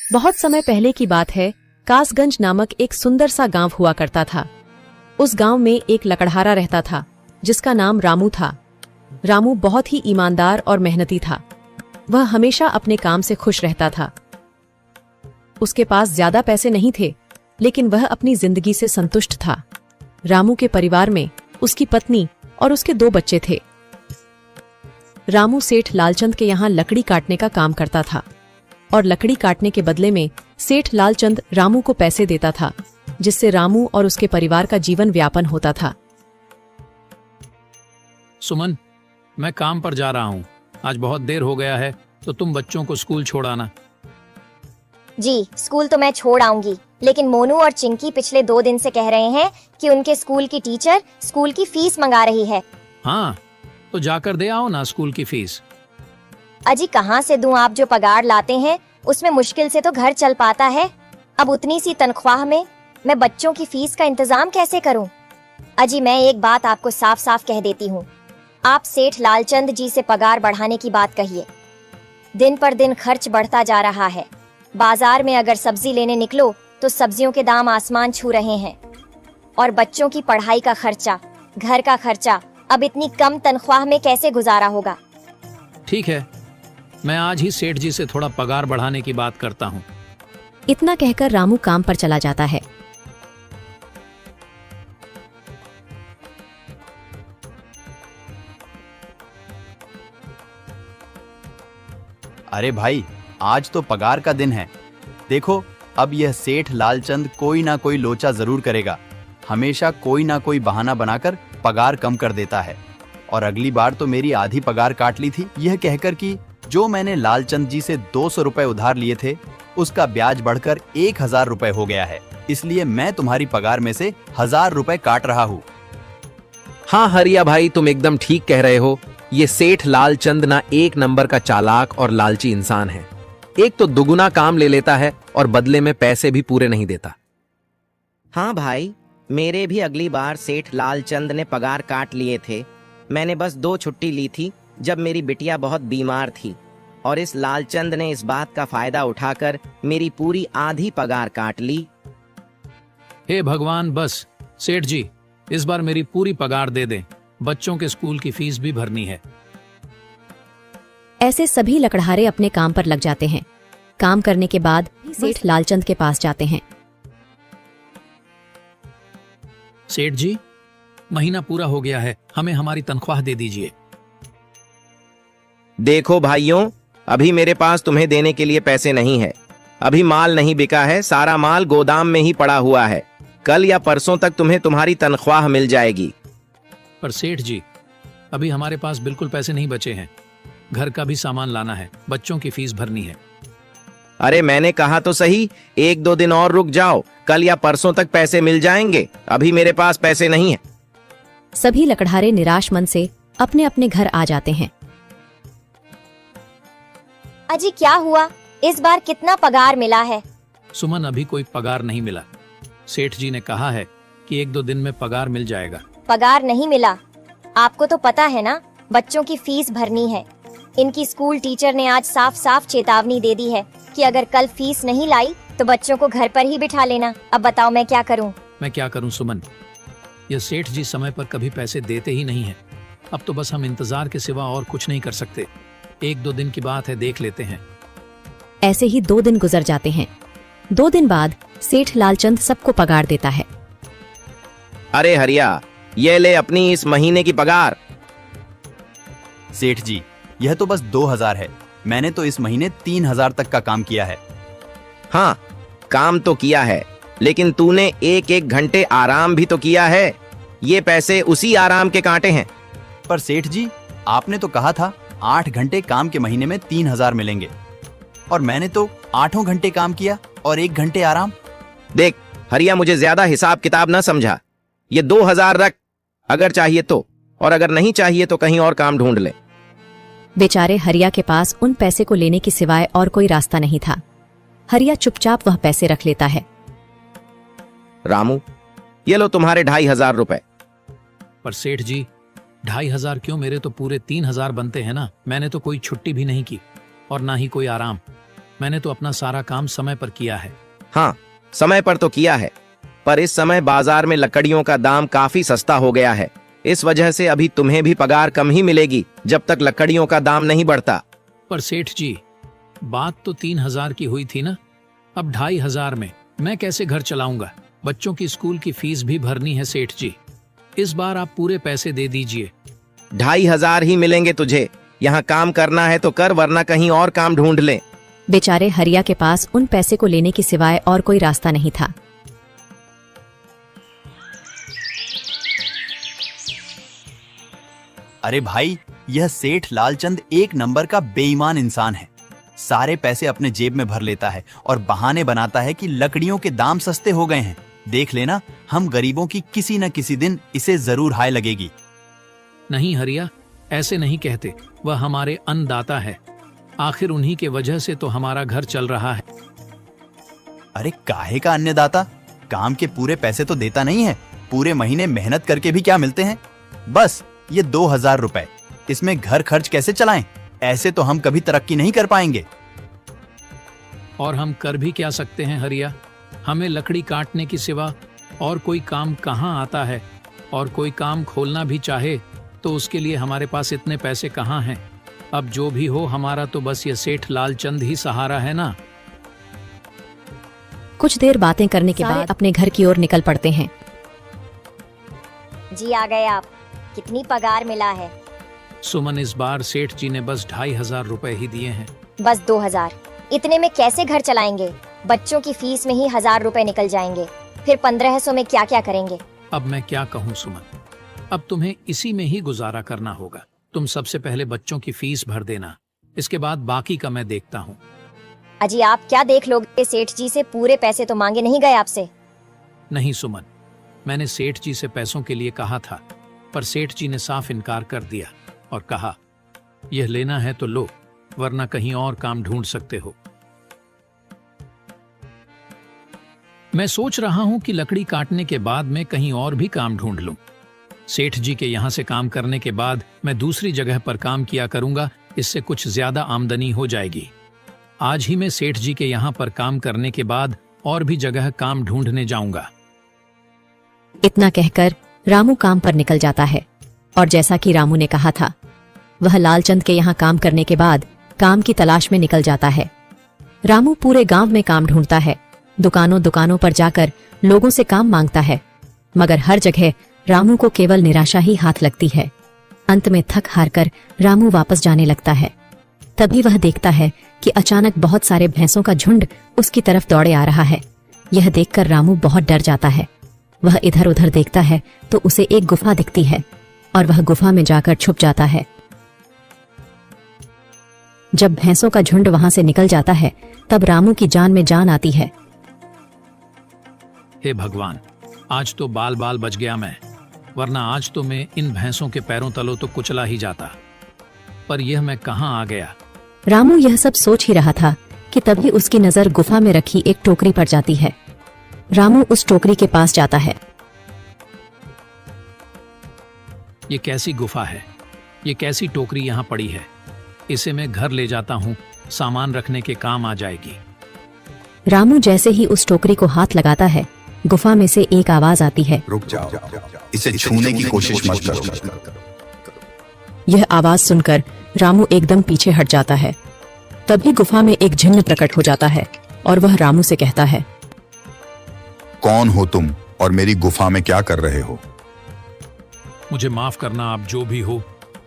बहुत समय पहले की बात है। कासगंज नामक एक सुंदर सा गांव हुआ करता था। उस गांव में एक लकड़हारा रहता था जिसका नाम रामू था। रामू बहुत ही ईमानदार और मेहनती था। वह हमेशा अपने काम से खुश रहता था। उसके पास ज्यादा पैसे नहीं थे, लेकिन वह अपनी जिंदगी से संतुष्ट था। रामू के परिवार में उसकी पत्नी और उसके 2 बच्चे थे। रामू सेठ लालचंद के यहाँ लकड़ी काटने का काम करता था और लकड़ी काटने के बदले में सेठ लालचंद रामू को पैसे देता था, जिससे रामू और उसके परिवार का जीवन व्यापन होता था। सुमन, मैं काम पर जा रहा हूँ। आज बहुत देर हो गया है, तो तुम बच्चों को स्कूल छोड़ आना। जी, स्कूल तो मैं छोड़ आऊंगी, लेकिन मोनू और चिंकी पिछले 2 दिन से कह रहे हैं कि उनके स्कूल की टीचर स्कूल की फीस मंगा रही है। हाँ, तो जाकर दे आओ ना स्कूल की फीस। अजी कहाँ से दूं? आप जो पगार लाते हैं उसमें मुश्किल से तो घर चल पाता है। अब उतनी सी तनख्वाह में मैं बच्चों की फीस का इंतजाम कैसे करूं? अजी मैं एक बात आपको साफ साफ कह देती हूँ, आप सेठ लालचंद जी से पगार बढ़ाने की बात कहिए। दिन पर दिन खर्च बढ़ता जा रहा है। बाजार में अगर सब्जी लेने निकलो तो सब्जियों के दाम आसमान छू रहे हैं, और बच्चों की पढ़ाई का खर्चा, घर का खर्चा अब इतनी कम तनख्वाह में कैसे गुजारा होगा? ठीक है, मैं आज ही सेठ जी से थोड़ा पगार बढ़ाने की बात करता हूँ। इतना कहकर रामू काम पर चला जाता है। अरे भाई, आज तो पगार का दिन है। देखो, अब यह सेठ लालचंद कोई ना कोई लोचा जरूर करेगा। हमेशा कोई ना कोई बहाना बनाकर पगार कम कर देता है। और अगली बार तो मेरी आधी पगार काट ली थी, यह कहकर कि जो मैंने लालचंद जी से 200 रुपए उधार लिए थे, उसका ब्याज बढ़कर 1000 रुपए हो गया है। इसलिए मैं तुम्हारी पगार में से 1000 रुपए काट रहा हूँ। हाँ हरिया भाई, तुम एकदम ठीक कह रहे हो। ये सेठ लालचंद ना एक नंबर का चालाक और लालची इंसान है। एक तो दुगुना काम ले लेता है और बदले में पैसे भी पूरे नहीं देता। हाँ भाई, मेरे भी अगली बार सेठ लालचंद ने पगार काट लिए थे। मैंने बस 2 छुट्टी ली थी जब मेरी बिटिया बहुत बीमार थी, और इस लालचंद ने इस बात का फायदा उठाकर मेरी पूरी आधी पगार काट ली। हे भगवान, बस सेठ जी इस बार मेरी पूरी पगार दे दें। बच्चों के स्कूल की फीस भी भरनी है। ऐसे सभी लकड़हारे अपने काम पर लग जाते हैं। काम करने के बाद सेठ लालचंद के पास जाते हैं। सेठ जी, महीना पूरा हो गया है, हमें हमारी तनख्वाह दे दीजिए। देखो भाइयों, अभी मेरे पास तुम्हें देने के लिए पैसे नहीं है। अभी माल नहीं बिका है, सारा माल गोदाम में ही पड़ा हुआ है। कल या परसों तक तुम्हें तुम्हारी तनख्वाह मिल जाएगी। पर सेठ जी, अभी हमारे पास बिल्कुल पैसे नहीं बचे हैं। घर का भी सामान लाना है, बच्चों की फीस भरनी है। अरे मैंने कहा तो सही, 1-2 दिन और रुक जाओ, कल या परसों तक पैसे मिल जाएंगे। अभी मेरे पास पैसे नहीं है। सभी लकड़हारे निराश मन से अपने अपने घर आ जाते हैं। अजी क्या हुआ? इस बार कितना पगार मिला है? सुमन, अभी कोई पगार नहीं मिला। सेठ जी ने कहा है कि 1-2 दिन में पगार मिल जाएगा। पगार नहीं मिला? आपको तो पता है ना, बच्चों की फीस भरनी है। इनकी स्कूल टीचर ने आज साफ साफ चेतावनी दे दी है कि अगर कल फीस नहीं लाई तो बच्चों को घर पर ही बिठा लेना। अब बताओ मैं क्या करूं? मैं क्या करूं सुमन, ये सेठ जी समय पर कभी पैसे देते ही नहीं है। अब तो बस हम इंतजार के सिवा और कुछ नहीं कर सकते। 1-2 दिन की बात है, देख लेते हैं। ऐसे ही 2 दिन गुजर जाते हैं। 2 दिन बाद सेठ लालचंद सबको पगार देता है। अरे हरिया, ये ले अपनी इस महीने की पगार। सेठ जी, यह तो बस 2000 है। मैंने तो इस महीने 3000 तक का काम किया है। हाँ, काम तो किया है, लेकिन तूने 1-1 घंटे आराम भी तो किया है। ये पैसे उसी आराम के कांटे हैं। पर सेठ जी, आपने तो कहा था 8 घंटे काम के महीने में 3000 मिलेंगे, और मैंने तो 8 घंटे काम किया और 1 घंटे आराम। देख हरिया, मुझे ज्यादा हिसाब किताब ना समझा। ये 2000 रख, अगर चाहिए तो, और अगर नहीं चाहिए तो कहीं और काम ढूंढ ले। बेचारे हरिया के पास उन पैसे को लेने की सिवाय और कोई रास्ता नहीं था। हरिया चुपचाप वह पैसे रख लेता है। रामू, ये लो तुम्हारे 2500 रुपए। पर सेठ जी, 2500 क्यों? मेरे तो पूरे 3000 बनते हैं ना। मैंने तो कोई छुट्टी भी नहीं की और ना ही कोई आराम। मैंने तो अपना सारा काम समय पर किया है। हाँ, समय पर तो किया है, पर इस समय बाजार में लकड़ियों का दाम काफी सस्ता हो गया है। इस वजह से अभी तुम्हें भी पगार कम ही मिलेगी जब तक लकड़ियों का दाम नहीं बढ़ता। पर सेठ जी, बात तो 3,000 की हुई थी ना, अब 2,500 में मैं कैसे घर चलाऊंगा? बच्चों की स्कूल की फीस भी भरनी है सेठ जी। इस बार आप पूरे पैसे दे दीजिए। 2,500 ही मिलेंगे तुझे। यहाँ काम करना है तो कर, वरना कहीं और काम ढूंढ ले। बेचारे हरिया के पास उन पैसे को लेने के सिवाय और कोई रास्ता नहीं था। अरे भाई, यह सेठ लालचंद एक नंबर का बेईमान इंसान है। सारे पैसे अपने जेब में भर लेता है और बहाने बनाता है कि लकड़ियों के दाम सस्ते हो गए हैं। देख लेना, हम गरीबों की किसी न किसी दिन इसे जरूर हाय लगेगी। नहीं हरिया, ऐसे नहीं कहते। वह हमारे अन्नदाता है। आखिर उन्हीं के वजह से तो हमारा घर चल रहा है। अरे काहे का अन्नदाता? काम के पूरे पैसे तो देता नहीं है। पूरे महीने मेहनत करके भी क्या मिलते हैं? बस ये 2,000 रुपए। इसमें घर खर्च कैसे चलाएं? ऐसे तो हम कभी तरक्की नहीं कर पाएंगे। और हम कर भी क्या सकते हैं हरिया? हमें लकड़ी काटने की सिवा और कोई काम कहाँ आता है? और कोई काम खोलना भी चाहे तो उसके लिए हमारे पास इतने पैसे कहाँ हैं? अब जो भी हो, हमारा तो बस ये सेठ लालचंद ही सहारा है ना। कुछ देर बातें करने के बाद अपने घर की ओर निकल पड़ते हैं। जी आ गए आप। कितनी पगार मिला है? सुमन, इस बार सेठ जी ने बस 2,500 रुपए ही दिए हैं। बस 2,000? इतने में कैसे घर चलाएंगे? बच्चों की फीस में ही 1,000 रुपए निकल जाएंगे। फिर 1,500 में क्या क्या करेंगे? अब मैं क्या कहूँ सुमन, अब तुम्हें इसी में ही गुजारा करना होगा। तुम सबसे पहले बच्चों की फीस भर देना, इसके बाद बाकी का मैं देखता हूँ। अजी आप क्या देख लोगे? सेठ जी से पूरे पैसे तो मांगे नहीं गए आपसे? नहीं सुमन, मैंने सेठ जी से पैसों के लिए कहा था, पर सेठ जी ने साफ इनकार कर दिया और कहा, यह लेना है तो लो, वरना कहीं और काम ढूंढ सकते हो। मैं सोच रहा हूं कि लकड़ी काटने के बाद मैं कहीं और भी काम ढूंढ लूं। सेठ जी के यहां से काम करने के बाद मैं दूसरी जगह पर काम किया करूंगा, इससे कुछ ज्यादा आमदनी हो जाएगी। आज ही मैं सेठ जी के यहां पर काम करने के बाद और भी जगह काम ढूंढने जाऊंगा। इतना कहकर रामू काम पर निकल जाता है और जैसा कि रामू ने कहा था, वह लालचंद के यहाँ काम करने के बाद काम की तलाश में निकल जाता है। रामू पूरे गांव में काम ढूंढता है, दुकानों दुकानों पर जाकर लोगों से काम मांगता है, मगर हर जगह रामू को केवल निराशा ही हाथ लगती है। अंत में थक हार कर रामू वापस जाने लगता है। तभी वह देखता है कि अचानक बहुत सारे भैंसों का झुंड उसकी तरफ दौड़े आ रहा है। यह देखकर रामू बहुत डर जाता है। वह इधर उधर देखता है तो उसे एक गुफा दिखती है और वह गुफा में जाकर छुप जाता है। जब भैंसों का झुंड वहां से निकल जाता है तब रामू की जान में जान आती है। हे भगवान, आज तो बाल बाल बच गया मैं, वरना आज तो मैं इन भैंसों के पैरों तलों तो कुचला ही जाता। पर यह मैं कहां आ गया? रामू यह सब सोच ही रहा था कि तभी उसकी नजर गुफा में रखी एक टोकरी पर जाती है। रामू उस टोकरी के पास जाता है। ये कैसी गुफा है? ये कैसी टोकरी यहाँ पड़ी है? इसे मैं घर ले जाता हूँ, सामान रखने के काम आ जाएगी। रामू जैसे ही उस टोकरी को हाथ लगाता है, गुफा में से एक आवाज आती है, रुक जाओ, इसे छूने की कोशिश मत करो। यह आवाज सुनकर रामू एकदम पीछे हट जाता है। तभी गुफा में एक जिन्न प्रकट हो जाता है और वह रामू से कहता है, कौन हो तुम और मेरी गुफा में क्या कर रहे हो? मुझे माफ करना, आप जो भी हो।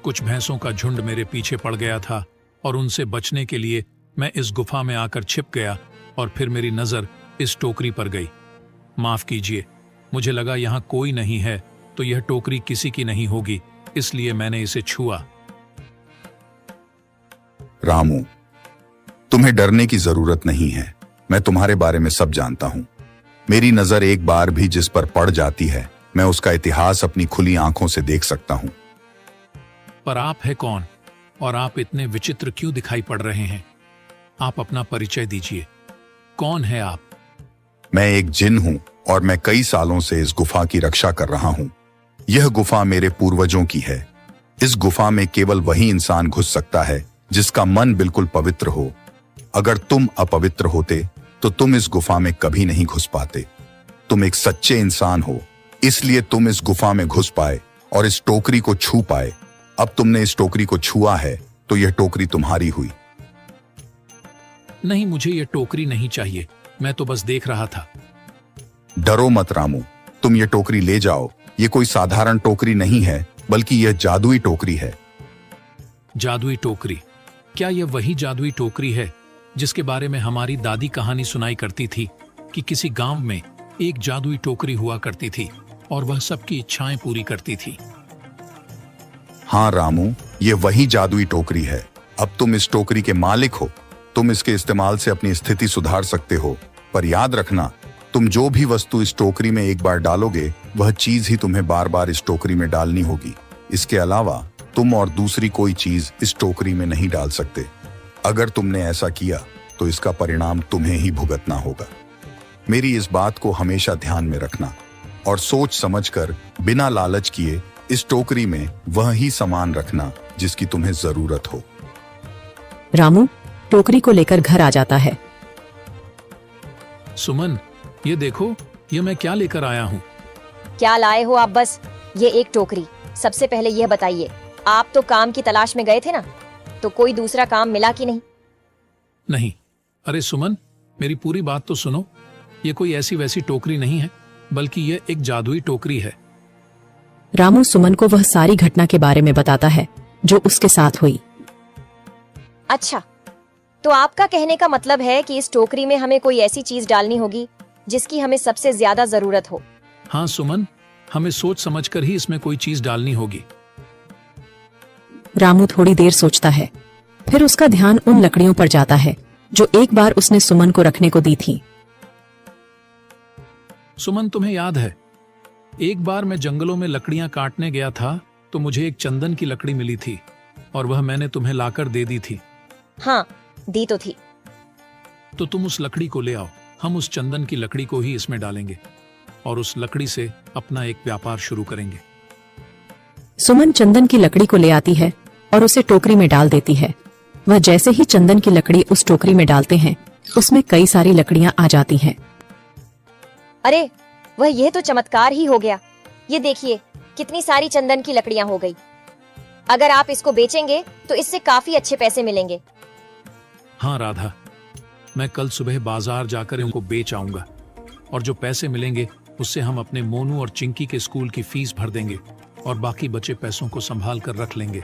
कुछ भैंसों का झुंड मेरे पीछे पड़ गया था और उनसे बचने के लिए मैं इस गुफा में आकर छिप गया और फिर मेरी नजर इस टोकरी पर गई। माफ कीजिए, मुझे लगा यहाँ कोई नहीं है तो यह टोकरी किसी की नहीं होगी, इसलिए मैंने इसे छुआ। रामू, तुम्हें डरने की जरूरत नहीं है। मैं तुम्हारे बारे में सब जानता हूँ। मेरी नजर एक बार भी जिस पर पड़ जाती है, मैं उसका इतिहास अपनी खुली आंखों से देख सकता हूँ। पर आप है कौन और आप इतने विचित्र क्यों दिखाई पड़ रहे हैं? आप अपना परिचय दीजिए। कौन है आप? मैं एक जिन हूँ और मैं कई सालों से इस गुफा की रक्षा कर रहा हूँ। यह गुफा मेरे पूर्वजों की है। इस गुफा में केवल वही इंसान घुस सकता है जिसका मन बिल्कुल पवित्र हो। अगर तुम अपवित्र होते तो तुम इस गुफा में कभी नहीं घुस पाते। तुम एक सच्चे इंसान हो, इसलिए तुम इस गुफा में घुस पाए और इस टोकरी को छू पाए। अब तुमने इस टोकरी को छुआ है तो यह टोकरी तुम्हारी हुई। नहीं, मुझे ये टोकरी नहीं चाहिए, मैं तो बस देख रहा था। डरो मत रामू, तुम ये टोकरी ले जाओ। ये कोई साधारण टोकरी नहीं है, बल्कि यह जादुई टोकरी है। जादुई टोकरी? क्या यह वही जादुई टोकरी है जिसके बारे में हमारी दादी कहानी सुनाई करती थी कि किसी गांव में एक जादुई टोकरी हुआ करती थी और वह सबकी इच्छाएं पूरी करती थी? हाँ रामू, ये वही जादुई टोकरी है। अब तुम इस टोकरी के मालिक हो। तुम इसके इस्तेमाल से अपनी स्थिति सुधार सकते हो, पर याद रखना, तुम जो भी वस्तु इस टोकरी में एक बार डालोगे वह चीज ही तुम्हें बार बार इस टोकरी में डालनी होगी। इसके अलावा तुम और दूसरी कोई चीज इस टोकरी में नहीं डाल सकते। अगर तुमने ऐसा किया तो इसका परिणाम तुम्हें ही भुगतना होगा। मेरी इस बात को हमेशा ध्यान में रखना और सोच समझकर बिना लालच किए इस टोकरी में वह ही सामान रखना जिसकी तुम्हें जरूरत हो। रामू टोकरी को लेकर घर आ जाता है। सुमन, ये देखो, ये मैं क्या लेकर आया हूँ। क्या लाए हो आप? बस ये एक टोकरी। सबसे पहले यह बताइए, आप तो काम की तलाश में गए थे ना, तो कोई दूसरा काम मिला कि नहीं? नहीं। अरे सुमन, मेरी पूरी बात तो सुनो। ये कोई ऐसी वैसी टोकरी नहीं है, बल्कि यह एक जादुई टोकरी है। रामू सुमन को वह सारी घटना के बारे में बताता है जो उसके साथ हुई। अच्छा, तो आपका कहने का मतलब है कि इस टोकरी में हमें कोई ऐसी चीज डालनी होगी जिसकी हमें सबसे ज्यादा जरूरत हो। हाँ सुमन, हमें सोच समझकर ही इसमें कोई चीज डालनी होगी। रामू थोड़ी देर सोचता है, फिर उसका ध्यान उन लकड़ियों पर जाता है जो एक बार उसने सुमन को रखने को दी थी। सुमन, तुम्हें याद है, एक बार मैं जंगलों में लकड़ियां काटने गया था तो मुझे एक चंदन की लकड़ी मिली थी और वह मैंने तुम्हें लाकर दे दी थी। हाँ, दी तो थी। तो तुम उस लकड़ी को ले आओ। हम उस चंदन की लकड़ी को ही इसमें डालेंगे और उस लकड़ी से अपना एक व्यापार शुरू करेंगे। सुमन चंदन की लकड़ी को ले आती है और उसे टोकरी में डाल देती है। वह जैसे ही चंदन की लकड़ी उस टोकरी में डालते हैं, उसमें कई सारी लकड़ियां आ जाती हैं। अरे वह, यह तो चमत्कार ही हो गया। ये देखिए, कितनी सारी चंदन की लकड़ियां हो गई। अगर आप इसको बेचेंगे तो इससे काफी अच्छे पैसे मिलेंगे। हाँ राधा, मैं कल सुबह बाजार जाकर इनको बेच आऊंगा और जो पैसे मिलेंगे उससे हम अपने मोनू और चिंकी के स्कूल की फीस भर देंगे और बाकी बचे पैसों को संभाल कर रख लेंगे।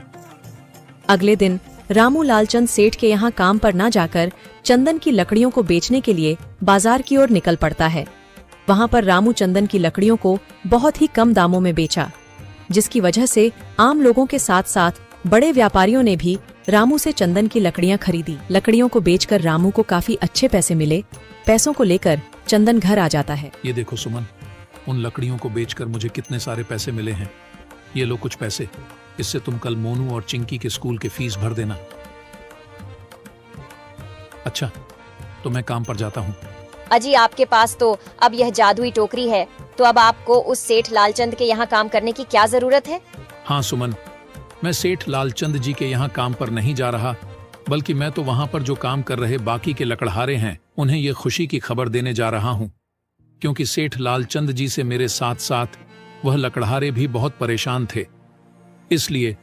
अगले दिन रामू लालचंद सेठ के यहाँ काम पर न जाकर चंदन की लकड़ियों को बेचने के लिए बाजार की ओर निकल पड़ता है। वहाँ पर रामू चंदन की लकड़ियों को बहुत ही कम दामों में बेचा, जिसकी वजह से आम लोगों के साथ साथ बड़े व्यापारियों ने भी रामू से चंदन की लकड़ियां खरीदी। लकड़ियों को बेचकर रामू को काफी अच्छे पैसे मिले। पैसों को लेकर चंदन घर आ जाता है। ये देखो सुमन, उन लकड़ियों को बेचकर मुझे कितने सारे पैसे मिले हैं। ये लो कुछ पैसे, इससे तुम कल मोनू और चिंकी के स्कूल के फीस भर देना। अच्छा, तो मैं काम पर जाता हूँ। अजी, आपके पास तो अब यह जादुई टोकरी है, तो अब आपको उस सेठ लालचंद के यहाँ काम करने की क्या जरूरत है? हाँ सुमन, मैं सेठ लालचंद जी के यहाँ काम पर नहीं जा रहा, बल्कि मैं तो वहां पर जो काम कर रहे बाकी के लकड़हारे हैं उन्हें ये खुशी की खबर देने जा रहा हूँ, क्योंकि सेठ लालचंद जी से मेरे साथ साथ वह लकड़हारे भी बहुत परेशान थे। इसलिए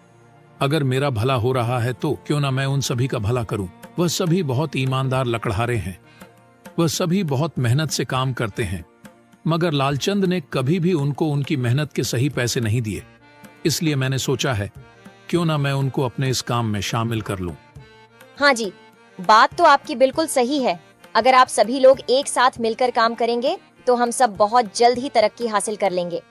अगर मेरा भला हो रहा है तो क्यों ना मैं उन सभी का भला करूं। वह सभी बहुत ईमानदार लकड़हारे हैं, वह सभी बहुत मेहनत से काम करते हैं, मगर लालचंद ने कभी भी उनको उनकी मेहनत के सही पैसे नहीं दिए। इसलिए मैंने सोचा है क्यों ना मैं उनको अपने इस काम में शामिल कर लूं। हाँ जी, बात तो आपकी बिल्कुल सही है। अगर आप सभी लोग एक साथ मिलकर काम करेंगे तो हम सब बहुत जल्द ही तरक्की हासिल कर लेंगे।